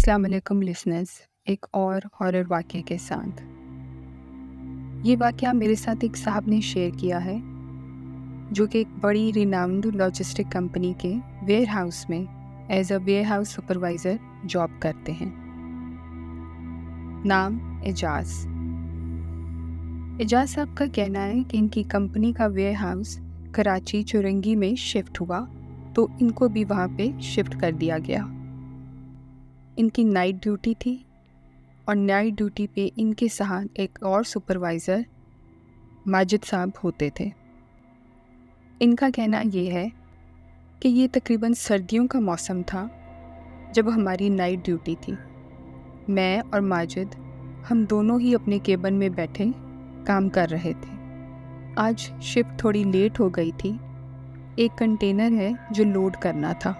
अस्सलाम वालेकुम लिसनर्स, एक और हॉरर वाक़ये के साथ। ये वाक़या मेरे साथ एक साहब ने शेयर किया है, जो कि एक बड़ी रिनाउंड लॉजिस्टिक कंपनी के वेयरहाउस में as a warehouse supervisor job करते हैं। नाम एजाज़। एजाज़ साहब का कहना है कि इनकी कंपनी का वेयरहाउस कराची चुरंगी में शिफ्ट हुआ, तो इनको भी वहाँ पे शिफ्ट कर दिया गया। इनकी नाइट ड्यूटी थी और नाइट ड्यूटी पे इनके साथ एक और सुपरवाइज़र माजिद साहब होते थे। इनका कहना ये है कि ये तकरीबन सर्दियों का मौसम था जब हमारी नाइट ड्यूटी थी। मैं और माजिद हम दोनों ही अपने केबिन में बैठे काम कर रहे थे। आज शिफ्ट थोड़ी लेट हो गई थी। एक कंटेनर है जो लोड करना था।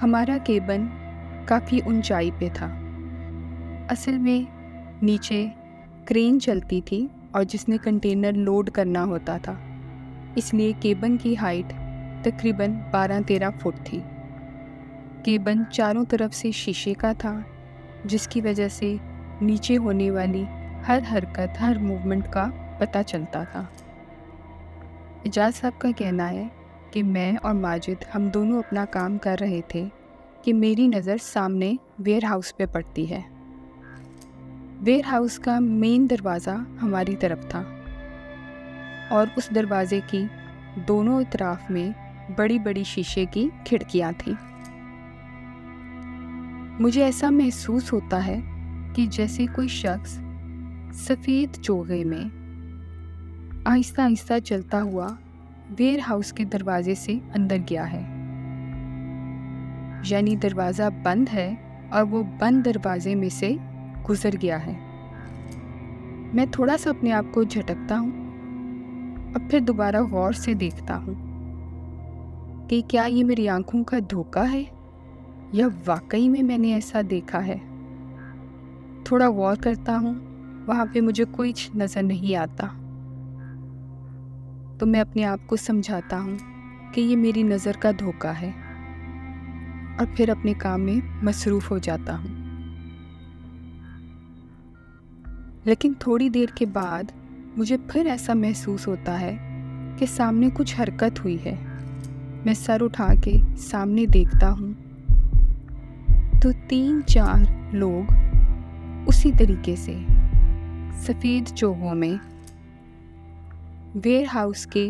हमारा केबिन काफ़ी ऊंचाई पे था। असल में नीचे क्रेन चलती थी और जिसने कंटेनर लोड करना होता था, इसलिए केबिन की हाइट तकरीबन 12-13 फुट थी। केबिन चारों तरफ से शीशे का था, जिसकी वजह से नीचे होने वाली हर हरकत, हर मूवमेंट का पता चलता था। एजाज साहब का कहना है कि मैं और माजिद हम दोनों अपना काम कर रहे थे कि मेरी नज़र सामने वेयरहाउस पे पड़ती है। वेयरहाउस का मेन दरवाज़ा हमारी तरफ था और उस दरवाज़े की दोनों तरफ में बड़ी बड़ी शीशे की खिड़कियाँ थीं। मुझे ऐसा महसूस होता है कि जैसे कोई शख्स सफ़ेद चोगे में आहिस्ता आहिस्ता चलता हुआ वेयरहाउस के दरवाजे से अंदर गया है। यानी दरवाज़ा बंद है और वो बंद दरवाजे में से गुज़र गया है। मैं थोड़ा सा अपने आप को झटकता हूँ और फिर दोबारा गौर से देखता हूँ कि क्या ये मेरी आंखों का धोखा है या वाकई में मैंने ऐसा देखा है। थोड़ा गौर करता हूँ, वहाँ पे मुझे कुछ नज़र नहीं आता, तो मैं अपने आप को समझाता हूँ कि ये मेरी नज़र का धोखा है और फिर अपने काम में मसरूफ़ हो जाता हूँ। लेकिन थोड़ी देर के बाद मुझे फिर ऐसा महसूस होता है कि सामने कुछ हरकत हुई है। मैं सर उठा के सामने देखता हूँ तो 3-4 लोग उसी तरीके से सफ़ेद चोगों में वेयरहाउस के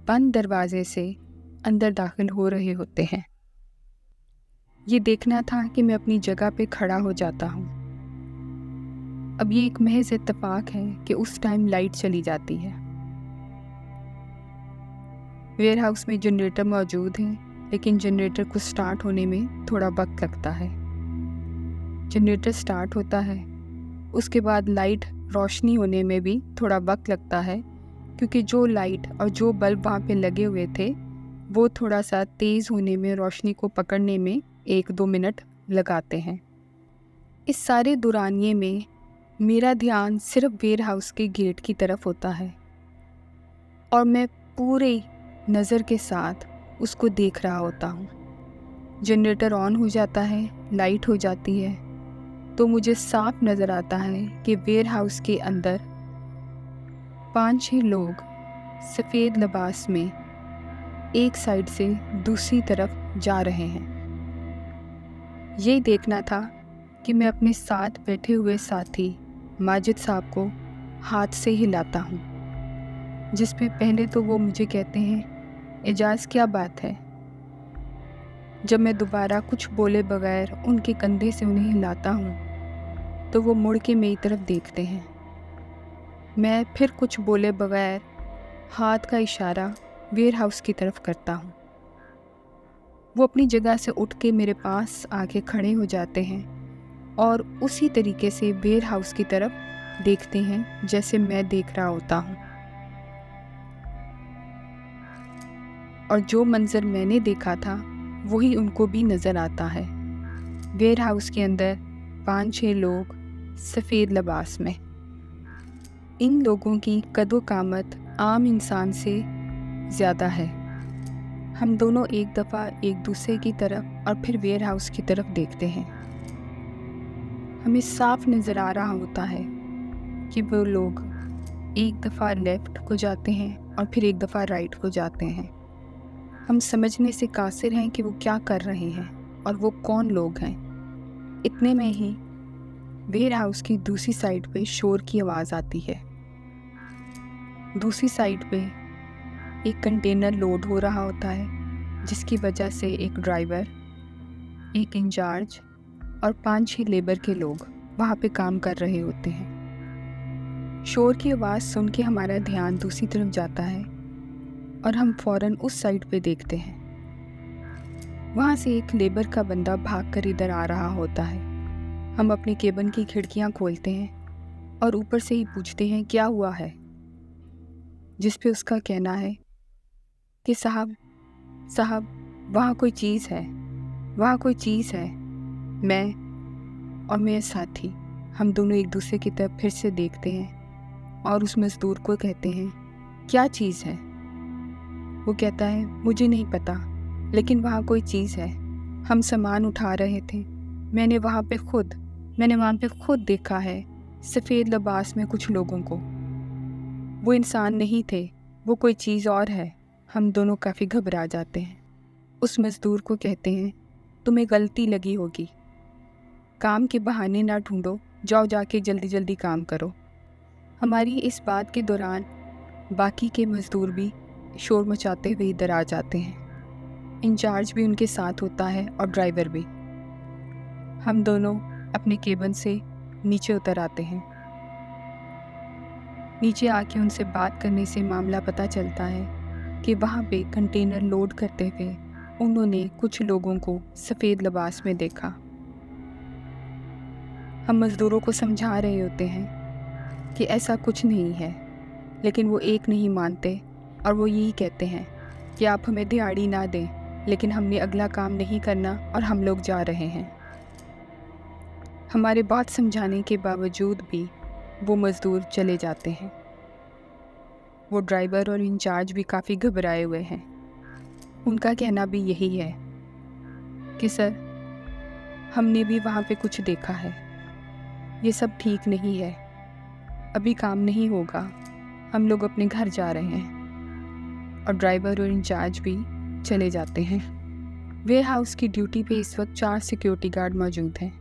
बंद दरवाजे से अंदर दाखिल हो रहे होते हैं। ये देखना था कि मैं अपनी जगह पे खड़ा हो जाता हूँ। अब ये एक महज इत्तेफाक है कि उस टाइम लाइट चली जाती है। वेयरहाउस में जनरेटर मौजूद हैं, लेकिन जनरेटर को स्टार्ट होने में थोड़ा वक्त लगता है। जनरेटर स्टार्ट होता है, उसके बाद लाइट रोशनी होने में भी थोड़ा वक्त लगता है, क्योंकि जो लाइट और जो बल्ब वहाँ पे लगे हुए थे वो थोड़ा सा तेज़ होने में, रोशनी को पकड़ने में 1-2 मिनट लगाते हैं। इस सारे दौरानिए में मेरा ध्यान सिर्फ वेयरहाउस के गेट की तरफ होता है और मैं पूरे नज़र के साथ उसको देख रहा होता हूँ। जनरेटर ऑन हो जाता है, लाइट हो जाती है, तो मुझे साफ नज़र आता है कि वेयरहाउस के अंदर 5-6 लोग सफ़ेद लिबास में एक साइड से दूसरी तरफ जा रहे हैं। ये देखना था कि मैं अपने साथ बैठे हुए साथी माजिद साहब को हाथ से हिलाता हूँ, जिस पे पहले तो वो मुझे कहते हैं, एजाज़ क्या बात है। जब मैं दोबारा कुछ बोले बगैर उनके कंधे से उन्हें हिलाता हूँ तो वो मुड़ के मेरी तरफ देखते हैं। मैं फिर कुछ बोले बगैर हाथ का इशारा वेयरहाउस की तरफ करता हूँ। वो अपनी जगह से उठ के मेरे पास आके खड़े हो जाते हैं और उसी तरीके से वेयरहाउस की तरफ देखते हैं जैसे मैं देख रहा होता हूँ। और जो मंज़र मैंने देखा था वही उनको भी नज़र आता है। वेयरहाउस के अंदर 5-6 लोग सफ़ेद लिबास में। इन लोगों की कदो-कामत आम इंसान से ज़्यादा है। हम दोनों एक दफ़ा एक दूसरे की तरफ और फिर वेयरहाउस की तरफ देखते हैं। हमें साफ नज़र आ रहा होता है कि वो लोग एक दफ़ा लेफ़्ट को जाते हैं और फिर एक दफ़ा राइट को जाते हैं। हम समझने से कासिर हैं कि वो क्या कर रहे हैं और वो कौन लोग हैं। इतने में ही वेयर हाउस की दूसरी साइड पे शोर की आवाज़ आती है। दूसरी साइड पे एक कंटेनर लोड हो रहा होता है, जिसकी वजह से एक ड्राइवर, एक इंचार्ज और 5-6 लेबर के लोग वहाँ पे काम कर रहे होते हैं। शोर की आवाज़ सुन के हमारा ध्यान दूसरी तरफ जाता है और हम फ़ौरन उस साइड पे देखते हैं। वहाँ से एक लेबर का बंदा भागकर इधर आ रहा होता है। हम अपने केबिन की खिड़कियाँ खोलते हैं और ऊपर से ही पूछते हैं क्या हुआ है, जिस पे उसका कहना है कि साहब वहाँ कोई चीज़ है, वहाँ कोई चीज़ है। मैं और मेरे साथी हम दोनों एक दूसरे की तरफ फिर से देखते हैं और उस मज़दूर को कहते हैं क्या चीज़ है। वो कहता है मुझे नहीं पता, लेकिन वहाँ कोई चीज़ है। हम सामान उठा रहे थे, मैंने वहाँ पे खुद देखा है सफ़ेद लिबास में कुछ लोगों को। वो इंसान नहीं थे, वो कोई चीज़ और है। हम दोनों काफ़ी घबरा जाते हैं। उस मज़दूर को कहते हैं तुम्हें गलती लगी होगी, काम के बहाने ना ढूंढो, जाओ जाके जल्दी जल्दी काम करो। हमारी इस बात के दौरान बाकी के मज़दूर भी शोर मचाते हुए इधर आ जाते हैं। इंचार्ज भी उनके साथ होता है और ड्राइवर भी। हम दोनों अपने केबिन से नीचे उतर आते हैं। नीचे आके उनसे बात करने से मामला पता चलता है कि वहाँ पे कंटेनर लोड करते हुए उन्होंने कुछ लोगों को सफ़ेद लिबास में देखा। हम मज़दूरों को समझा रहे होते हैं कि ऐसा कुछ नहीं है, लेकिन वो एक नहीं मानते और वो यही कहते हैं कि आप हमें दिहाड़ी ना दें, लेकिन हमने अगला काम नहीं करना और हम लोग जा रहे हैं। हमारे बात समझाने के बावजूद भी वो मज़दूर चले जाते हैं। वो ड्राइवर और इंचार्ज भी काफ़ी घबराए हुए हैं। उनका कहना भी यही है कि सर, हमने भी वहाँ पे कुछ देखा है, ये सब ठीक नहीं है, अभी काम नहीं होगा, हम लोग अपने घर जा रहे हैं। और ड्राइवर और इंचार्ज भी चले जाते हैं। वेयर हाउस की ड्यूटी पे इस वक्त 4 सिक्योरिटी गार्ड मौजूद हैं।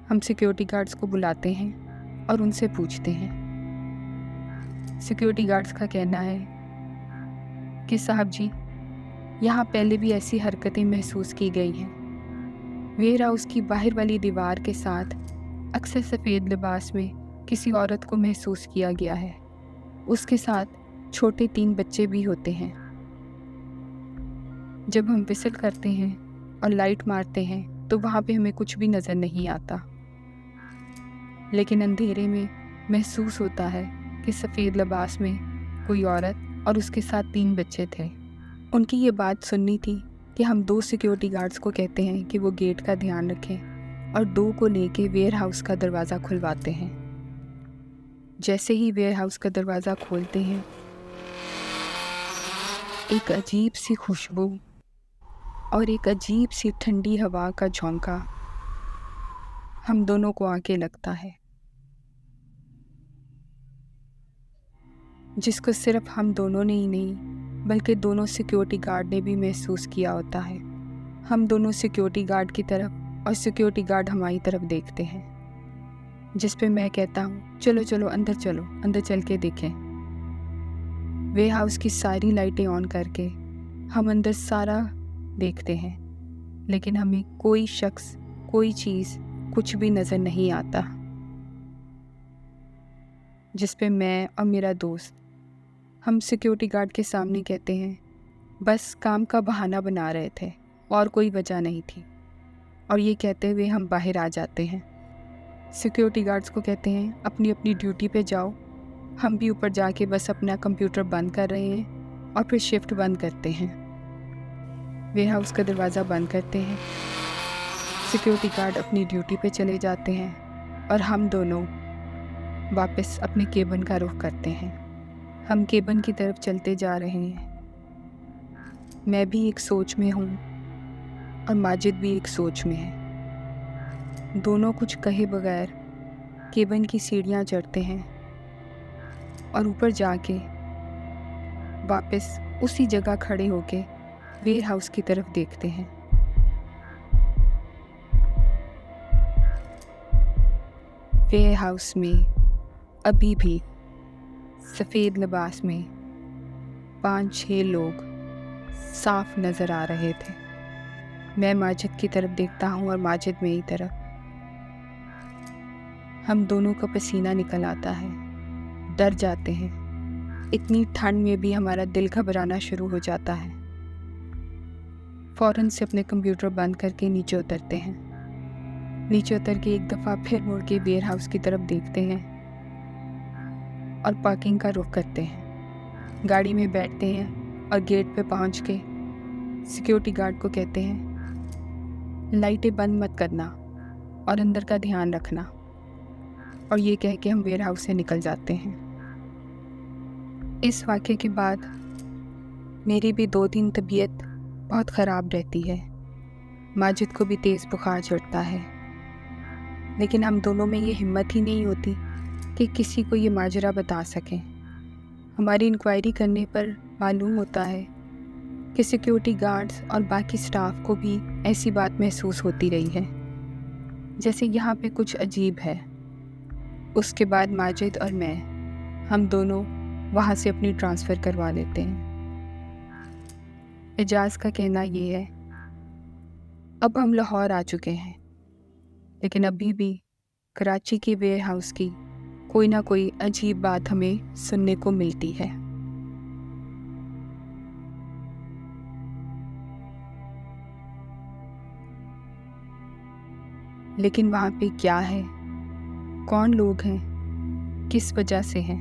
हम सिक्योरिटी गार्ड्स को बुलाते हैं और उनसे पूछते हैं। सिक्योरिटी गार्ड्स का कहना है कि साहब जी, यहाँ पहले भी ऐसी हरकतें महसूस की गई हैं। वेयर हाउस की बाहर वाली दीवार के साथ अक्सर सफ़ेद लिबास में किसी औरत को महसूस किया गया है। उसके साथ छोटे 3 बच्चे भी होते हैं। जब हम विसल करते हैं और लाइट मारते हैं तो वहाँ पे हमें कुछ भी नज़र नहीं आता, लेकिन अंधेरे में महसूस होता है कि सफ़ेद लिबास में कोई औरत और उसके साथ 3 बच्चे थे। उनकी ये बात सुननी थी कि हम 2 सिक्योरिटी गार्ड्स को कहते हैं कि वो गेट का ध्यान रखें और 2 को लेके वेयर हाउस का दरवाज़ा खुलवाते हैं। जैसे ही वेयर हाउस का दरवाज़ा खोलते हैं, एक अजीब सी खुशबू और एक अजीब सी ठंडी हवा का झोंका हम दोनों को आके लगता है, जिसको सिर्फ हम दोनों ने ही नहीं बल्कि दोनों सिक्योरिटी गार्ड ने भी महसूस किया होता है। हम दोनों सिक्योरिटी गार्ड की तरफ और सिक्योरिटी गार्ड हमारी तरफ देखते हैं, जिस पे मैं कहता हूँ चलो चलो अंदर चल के देखें। वेयर हाउस की सारी लाइटें ऑन करके हम अंदर सारा देखते हैं, लेकिन हमें कोई शख्स, कोई चीज़, कुछ भी नज़र नहीं आता। जिस पे मैं और मेरा दोस्त हम सिक्योरिटी गार्ड के सामने कहते हैं बस काम का बहाना बना रहे थे और कोई वजह नहीं थी, और ये कहते हुए हम बाहर आ जाते हैं। सिक्योरिटी गार्ड्स को कहते हैं अपनी अपनी ड्यूटी पे जाओ। हम भी ऊपर जाके बस अपना कंप्यूटर बंद कर रहे हैं और फिर शिफ्ट बंद करते हैं। वेयर हाउस का दरवाज़ा बंद करते हैं, सिक्योरिटी गार्ड अपनी ड्यूटी पे चले जाते हैं और हम दोनों वापस अपने केबिन का रुख करते हैं। हम केबिन की तरफ चलते जा रहे हैं। मैं भी एक सोच में हूँ और माजिद भी एक सोच में है। दोनों कुछ कहे बगैर केबिन की सीढ़ियाँ चढ़ते हैं और ऊपर जाके वापस उसी जगह खड़े होके वेयर हाउस की तरफ देखते हैं। वेयर हाउस में अभी भी सफ़ेद लिबास में 5-6 लोग साफ नज़र आ रहे थे। मैं माजिद की तरफ देखता हूँ और माजिद मेरी तरफ। हम दोनों का पसीना निकल आता है, डर जाते हैं। इतनी ठंड में भी हमारा दिल घबराना शुरू हो जाता है। फ़ौरन से अपने कंप्यूटर बंद करके नीचे उतरते हैं। नीचे उतर के एक दफ़ा फिर मुड़ के वेयर हाउस की तरफ देखते हैं और पार्किंग का रुख करते हैं। गाड़ी में बैठते हैं और गेट पे पहुंच के सिक्योरिटी गार्ड को कहते हैं, लाइटें बंद मत करना और अंदर का ध्यान रखना। और ये कह के हम वेयर हाउस से निकल जाते हैं। इस वाक़े के बाद मेरी भी 2 दिन तबीयत बहुत ख़राब रहती है। माजिद को भी तेज़ बुखार चढ़ता है, लेकिन हम दोनों में ये हिम्मत ही नहीं होती कि किसी को ये माजरा बता सकें। हमारी इंक्वायरी करने पर मालूम होता है कि सिक्योरिटी गार्ड्स और बाकी स्टाफ को भी ऐसी बात महसूस होती रही है, जैसे यहाँ पे कुछ अजीब है। उसके बाद माजिद और हम दोनों वहाँ से अपनी ट्रांसफ़र करवा लेते हैं। एजाज़ का कहना ये है, अब हम लाहौर आ चुके हैं, लेकिन अभी भी कराची के वेयर हाउस की कोई ना कोई अजीब बात हमें सुनने को मिलती है। लेकिन वहाँ पे क्या है, कौन लोग हैं, किस वजह से हैं,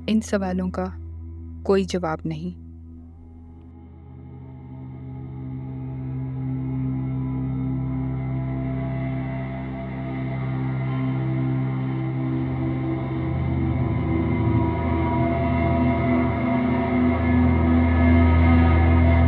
इन सवालों का कोई जवाब नहीं।